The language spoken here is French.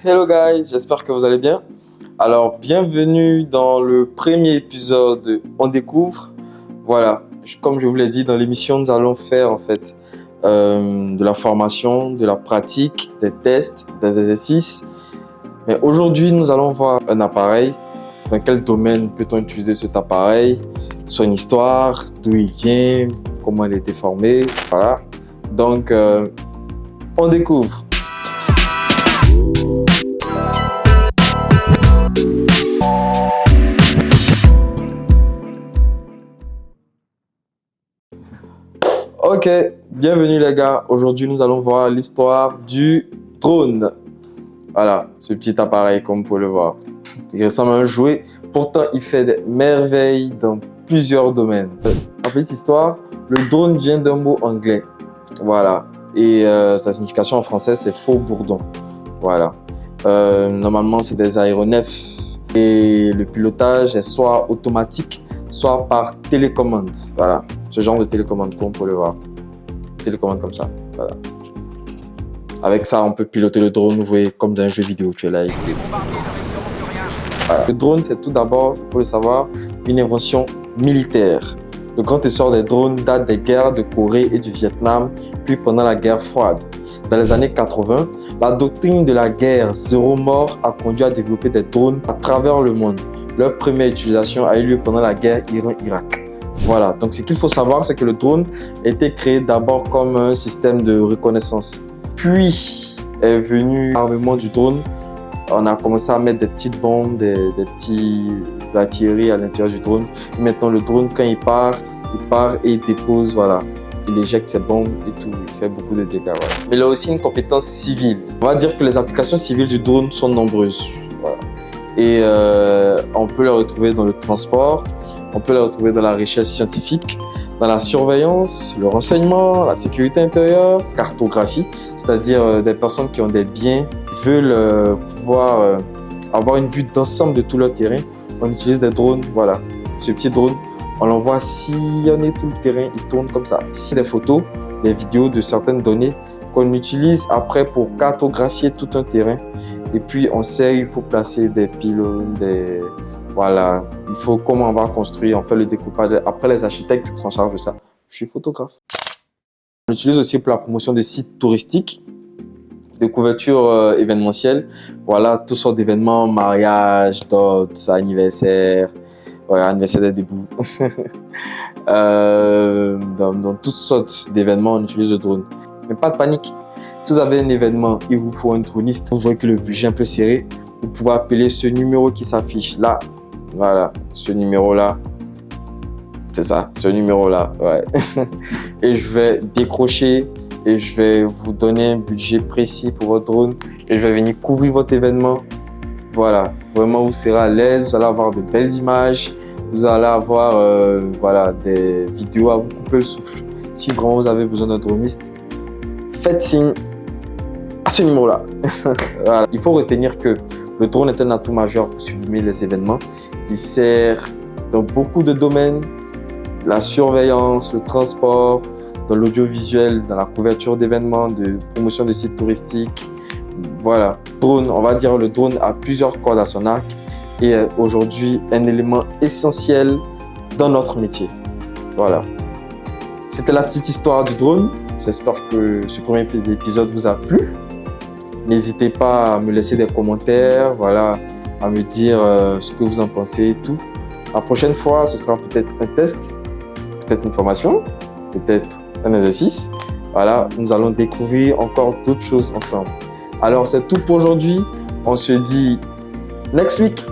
Hello guys, j'espère que vous allez bien. Alors, bienvenue dans le premier épisode de On découvre. Voilà, comme je vous l'ai dit dans l'émission, nous allons faire en fait de la formation, de la pratique, des tests, des exercices. Mais aujourd'hui, nous allons voir un appareil. Dans quel domaine peut-on utiliser cet appareil? Son histoire, d'où il vient, comment il a été formé. Voilà. Donc, on découvre. Ok, bienvenue les gars. Aujourd'hui, nous allons voir l'histoire du drone. Voilà, ce petit appareil comme vous pouvez le voir. Il ressemble à un jouet. Pourtant, il fait des merveilles dans plusieurs domaines. En petite histoire, le drone vient d'un mot anglais. Voilà. Et sa signification en français, c'est faux bourdon. Voilà. Normalement, c'est des aéronefs. Et le pilotage est soit automatique, soit par télécommande. Voilà. Ce genre de télécommande, comme on peut le voir. Télécommande comme ça. Voilà. Avec ça, on peut piloter le drone, vous voyez, comme dans un jeu vidéo. Tu es là. Voilà. Le drone, c'est tout d'abord, il faut le savoir, une invention militaire. Le grand essor des drones date des guerres de Corée et du Vietnam, puis pendant la guerre froide. Dans les années 80, la doctrine de la guerre zéro mort a conduit à développer des drones à travers le monde. Leur première utilisation a eu lieu pendant la guerre Iran-Irak. Voilà, donc ce qu'il faut savoir, c'est que le drone a été créé d'abord comme un système de reconnaissance. Puis est venu l'armement du drone. On a commencé à mettre des petites bombes, des petits artilleries à l'intérieur du drone. Et maintenant, le drone, quand il part et il dépose, voilà. Il éjecte ses bombes et tout, il fait beaucoup de dégâts. Voilà. Mais il a aussi une compétence civile. On va dire que les applications civiles du drone sont nombreuses. Voilà. Et on peut les retrouver dans le transport, on peut les retrouver dans la recherche scientifique, dans la surveillance, le renseignement, la sécurité intérieure, cartographie, c'est-à-dire des personnes qui ont des biens, veulent pouvoir avoir une vue d'ensemble de tout leur terrain. On utilise des drones, voilà. Ce petit drone, on l'envoie sillonner tout le terrain, il tourne comme ça. Ici, des photos, des vidéos de certaines données qu'on utilise après pour cartographier tout un terrain. Et puis, on sait, il faut placer des pylônes, voilà, il faut comment on va construire, on fait le découpage. Après, les architectes s'en chargent de ça. Je suis photographe. On l'utilise aussi pour la promotion des sites touristiques, de couverture événementielle. Voilà, toutes sortes d'événements, mariage, dot, anniversaire, voilà, anniversaire des débuts. Dans toutes sortes d'événements, on utilise le drone. Mais pas de panique. Si vous avez un événement, il vous faut un droniste. Vous voyez que le budget est un peu serré. Vous pouvez appeler ce numéro qui s'affiche là. Voilà, ce numéro-là. C'est ça, ce numéro-là. Ouais. Et je vais décrocher et je vais vous donner un budget précis pour votre drone. Et je vais venir couvrir votre événement. Voilà, vraiment vous serez à l'aise. Vous allez avoir de belles images. Vous allez avoir voilà, des vidéos à vous couper le souffle. Si vraiment vous avez besoin d'un droniste, faites signe à ce numéro-là. Voilà. Il faut retenir que le drone est un atout majeur pour sublimer les événements. Il sert dans beaucoup de domaines, la surveillance, le transport, dans l'audiovisuel, dans la couverture d'événements, de promotion de sites touristiques. Voilà, drone, on va dire le drone a plusieurs cordes à son arc et est aujourd'hui un élément essentiel dans notre métier. Voilà. C'était la petite histoire du drone. J'espère que ce premier épisode vous a plu. N'hésitez pas à me laisser des commentaires, voilà, à me dire ce que vous en pensez et tout. La prochaine fois, ce sera peut-être un test, peut-être une formation, peut-être un exercice. Voilà, nous allons découvrir encore d'autres choses ensemble. Alors, c'est tout pour aujourd'hui. On se dit next week.